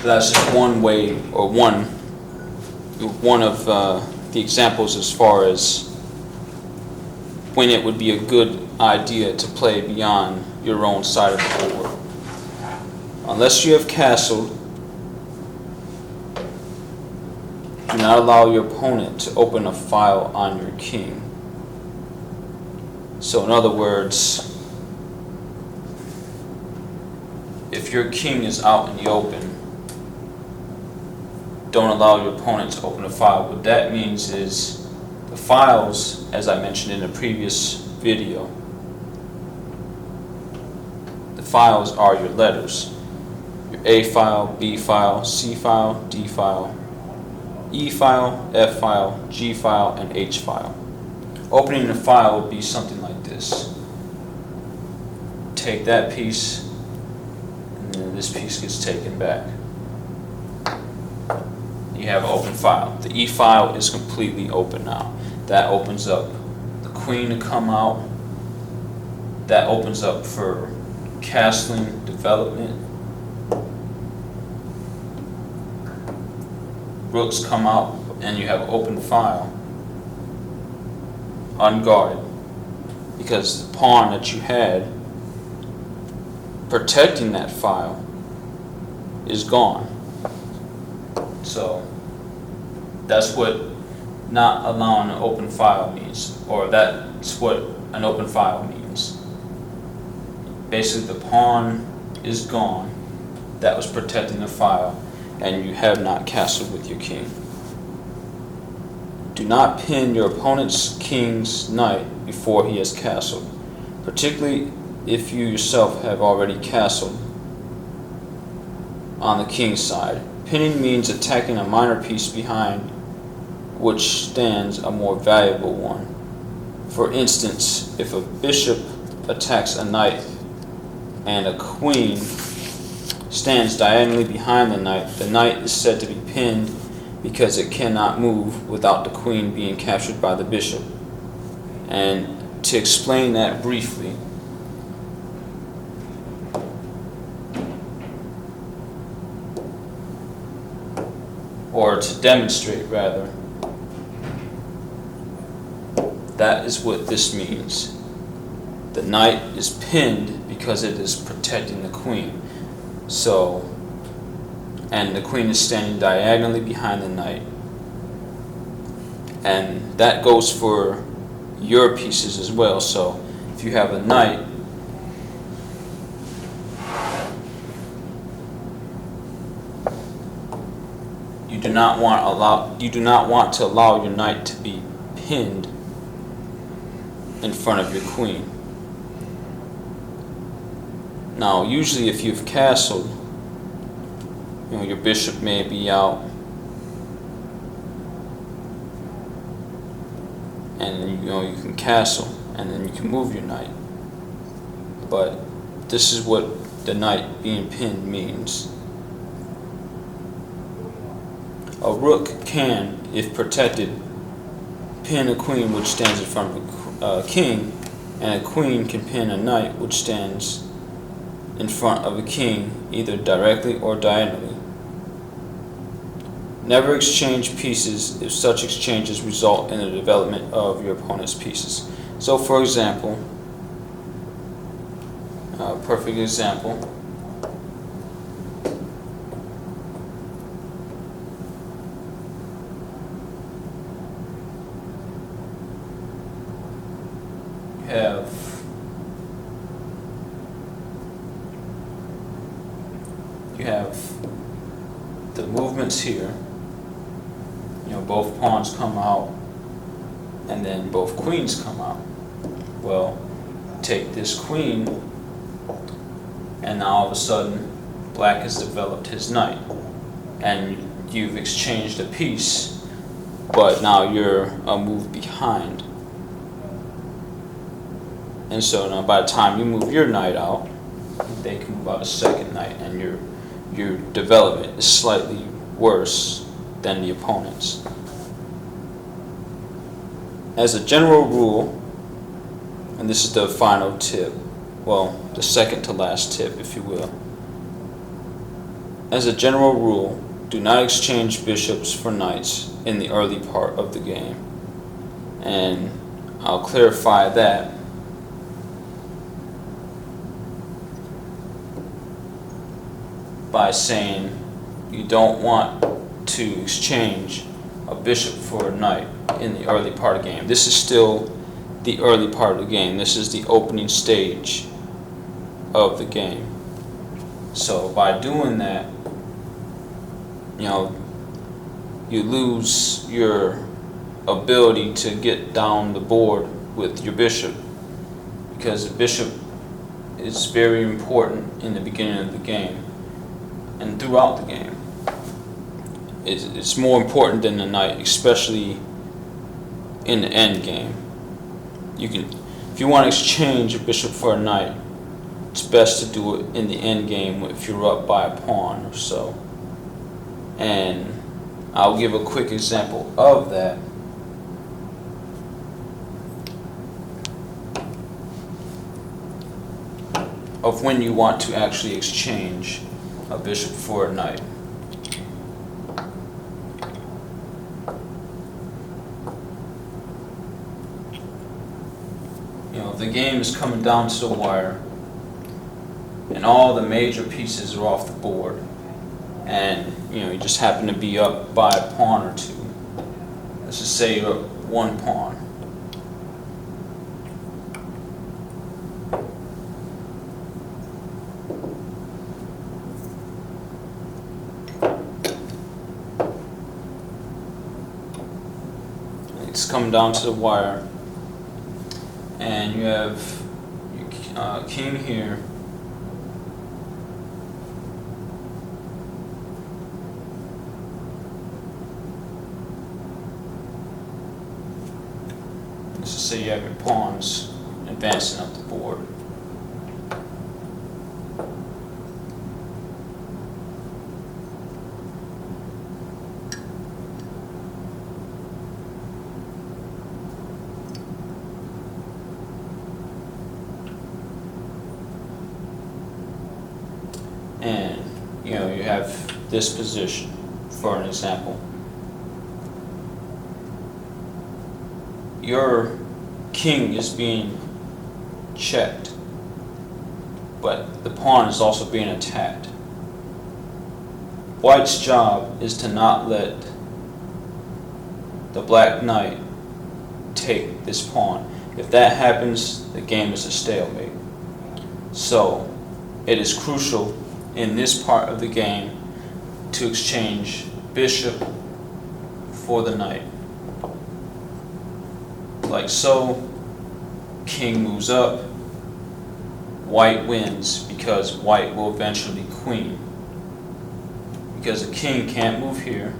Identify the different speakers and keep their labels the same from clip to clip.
Speaker 1: That's just one way, or one of the examples as far as when it would be a good idea to play beyond your own side of the board. Unless you have castled, do not allow your opponent to open a file on your king. So in other words, if your king is out in the open, don't allow your opponent to open a file. What that means is the files, as I mentioned in a previous video, the files are your letters. Your A file, B file, C file, D file, E file, F file, G file, and H file. Opening a file would be something like this. Take that piece, and then this piece gets taken back. You have an open file. The E file is completely open now. That opens up the queen to come out. That opens up for castling, development. Rooks come out, and you have open file, unguarded, because the pawn that you had protecting that file is gone. So that's what not allowing an open file means, or that's what an open file means. Basically, the pawn is gone that was protecting the file, and you have not castled with your king. Do not pin your opponent's king's knight before he has castled, particularly if you yourself have already castled on the king's side. Pinning means attacking a minor piece behind which stands a more valuable one. For instance, if a bishop attacks a knight and a queen stands diagonally behind the knight is said to be pinned because it cannot move without the queen being captured by the bishop. And to explain that briefly, or to demonstrate rather, that is what this means. The knight is pinned because it is protecting the queen. So, and the queen is standing diagonally behind the knight. And that goes for your pieces as well. So, if you have a knight, you do not want to allow your knight to be pinned in front of your queen. Now, usually if you've castled, your bishop may be out, and you can castle, and then you can move your knight. But this is what the knight being pinned means. A rook can, if protected, pin a queen which stands in front of a king, and a queen can pin a knight which stands in front of a king, either directly or diagonally. Never exchange pieces if such exchanges result in the development of your opponent's pieces. So, for example, a perfect example, you have the movements here. Both pawns come out, and then both queens come out. Well, take this queen, and now all of a sudden, black has developed his knight, and you've exchanged a piece, but now you're a move behind. And so now by the time you move your knight out, they can move out a second knight, and your development is slightly worse than the opponent's. As a general rule, and this is the final tip, well, the second to last tip, if you will, As a general rule, do not exchange bishops for knights in the early part of the game. And I'll clarify that by saying you don't want to exchange a bishop for a knight in the early part of the game. This is still the early part of the game. This is the opening stage of the game. So by doing that, you lose your ability to get down the board with your bishop, because the bishop is very important in the beginning of the game and throughout the game. It's more important than the knight, especially in the end game. If you want to exchange a bishop for a knight, it's best to do it in the end game if you're up by a pawn or so. And I'll give a quick example of that. Of when you want to actually exchange a bishop for a knight. The game is coming down to the wire and all the major pieces are off the board, and you just happen to be up by a pawn or two. Let's just say you're up one pawn. It's coming down to the wire, and you have your king here. Let's just say you have your pawns advancing up the board. And you have this position, for an example. Your king is being checked, but the pawn is also being attacked. White's job is to not let the black knight take this pawn. If that happens, the game is a stalemate. So it is crucial in this part of the game to exchange bishop for the knight. Like so. King moves up, white wins because white will eventually queen. Because the king can't move here,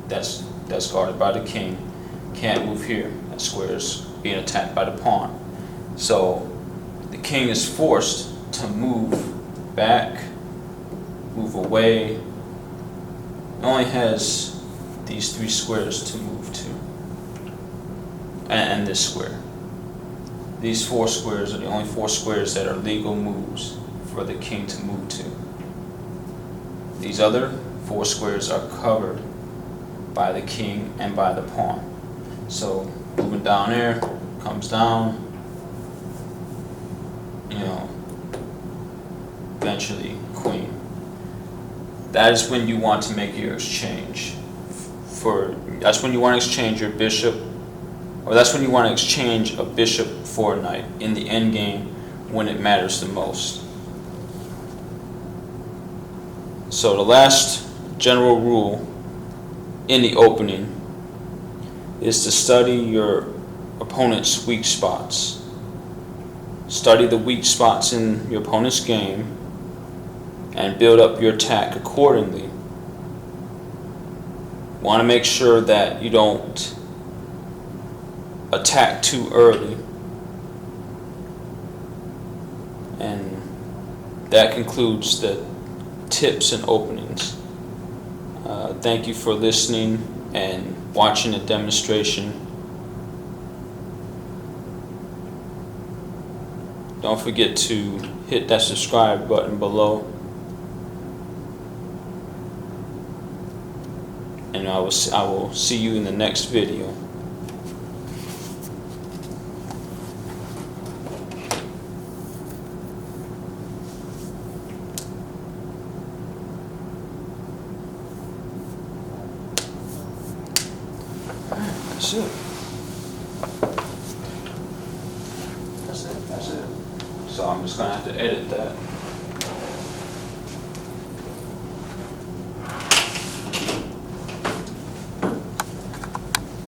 Speaker 1: that's guarded by the king, can't move here, that square is being attacked by the pawn. So the king is forced to move back, move away. It only has these three squares to move to, and this square. These four squares are the only four squares that are legal moves for the king to move to. These other four squares are covered by the king and by the pawn. So moving down there, comes down, eventually queen. That is when you want to make your exchange. That's when you want to exchange your bishop, or that's when you want to exchange a bishop for a knight in the end game when it matters the most. So the last general rule in the opening is to study your opponent's weak spots. Study the weak spots in your opponent's game and build up your attack accordingly. Want to make sure that you don't attack too early. And that concludes the tips and openings. Thank you for listening and watching the demonstration. Don't forget to hit that subscribe button below. I will see you in the next video. That's it. That's it. So I'm just gonna have to edit that.